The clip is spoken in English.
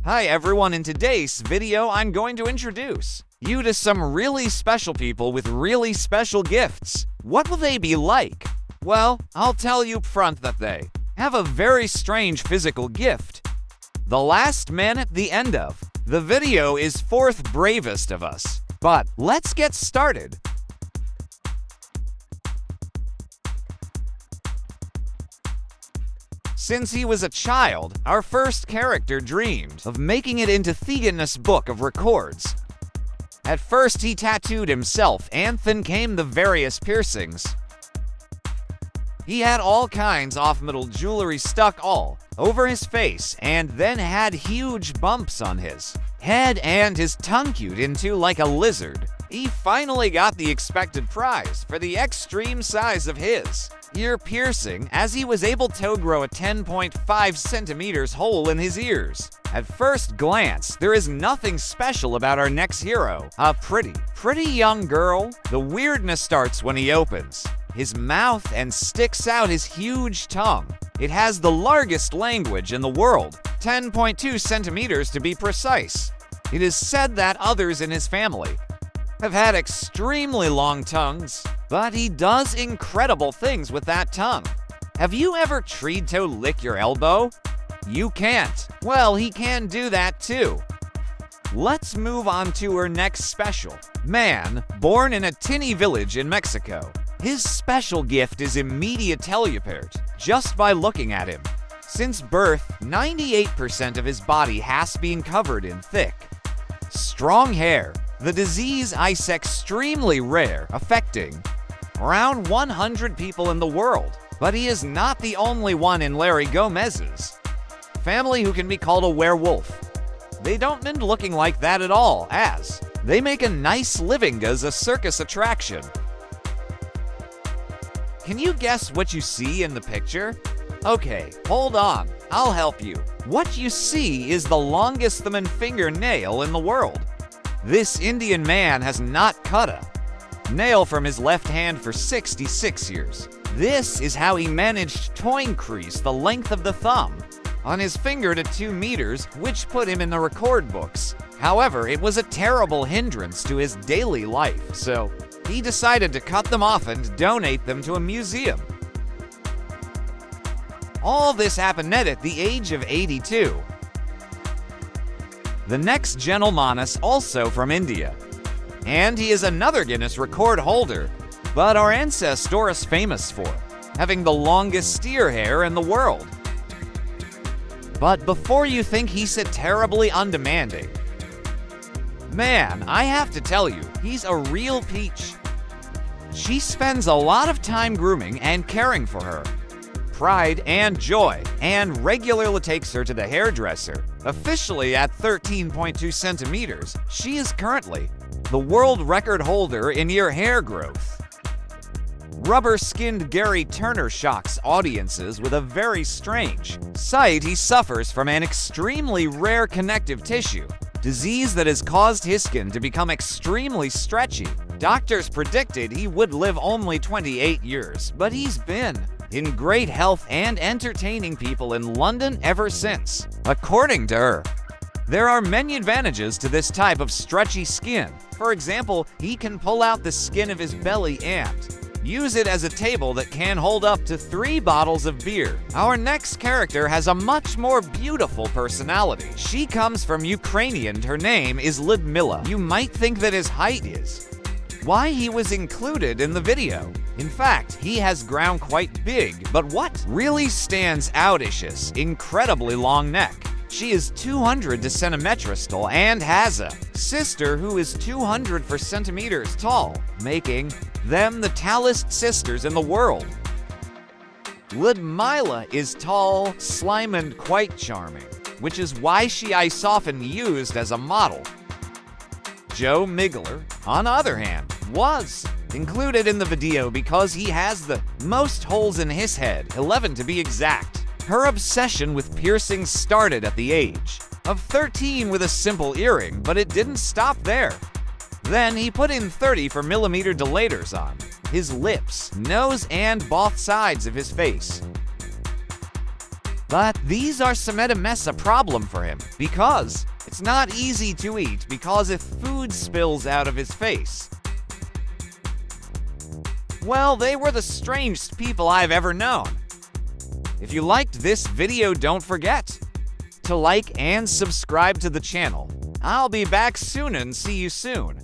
Hi everyone, in today's video I'm going to introduce you to some really special people with really special gifts. What will they be like? Well, I'll tell you upfront that they have a very strange physical gift. The last man at the end of the video is fourth bravest of us. But let's get started. Since he was a child, our first character dreamed of making it into the Guinness Book of Records. At first he tattooed himself, and then came the various piercings. He had all kinds of metal jewelry stuck all over his face, and then had huge bumps on his head and his tongue queued into like a lizard. He finally got the expected prize for the extreme size of his ear piercing, as he was able to grow a 10.5 centimeters hole in his ears. At first glance, there is nothing special about our next hero. A pretty young girl. The weirdness starts when he opens his mouth and sticks out his huge tongue. It has the largest language in the world, 10.2 centimeters to be precise. It is said that others in his family have had extremely long tongues, but he does incredible things with that tongue. Have you ever tried to lick your elbow? You can't. Well, he can do that too. Let's move on to our next special man, born in a tiny village in Mexico. His special gift is immediate teleport just by looking at him. Since birth, 98% of his body has been covered in thick, strong hair. The disease is extremely rare, affecting around 100 people in the world. But he is not the only one in Larry Gomez's family who can be called a werewolf. They don't mind looking like that at all, as they make a nice living as a circus attraction. Can you guess what you see in the picture? Okay, hold on, I'll help you. What you see is the longest thumb and fingernail in the world. This Indian man has not cut a nail from his left hand for 66 years. This is how he managed to increase the length of the thumb on his finger to 2 meters, which put him in the record books. However, it was a terrible hindrance to his daily life, so he decided to cut them off and donate them to a museum. All this happened at the age of 82. The next gentleman is also from India, and he is another Guinness record holder, but our ancestor is famous for having the longest steer hair in the world. But before you think he's a terribly undemanding man, I have to tell you, he's a real peach. She spends a lot of time grooming and caring for her pride and joy, and regularly takes her to the hairdresser. Officially at 13.2 centimeters, she is currently the world record holder in ear hair growth. Rubber-skinned Gary Turner shocks audiences with a very strange sight. He suffers from an extremely rare connective tissue disease that has caused his skin to become extremely stretchy. Doctors predicted he would live only 28 years, but he's been in great health and entertaining people in London ever since. According to her, there are many advantages to this type of stretchy skin. For example, he can pull out the skin of his belly and use it as a table that can hold up to 3 bottles of beer. Our next character has a much more beautiful personality. She comes from Ukrainian. Her name is Ludmila. You might think that his height is why he was included in the video. In fact, he has grown quite big, but what really stands out is his incredibly long neck. She is 200 centimeters tall and has a sister who is 200 centimeters tall, making them the tallest sisters in the world. Ludmila is tall, slim, and quite charming, which is why she is often used as a model. Joe Migler, on the other hand, was included in the video because he has the most holes in his head, 11 to be exact. Her obsession with piercings started at the age of 13 with a simple earring, but it didn't stop there. Then he put in 30mm dilators on his lips, nose, and both sides of his face. But these are a problem for him because it's not easy to eat because if food spills out of his face. Well, they were the strangest people I've ever known. If you liked this video, don't forget to like and subscribe to the channel. I'll be back soon and see you soon.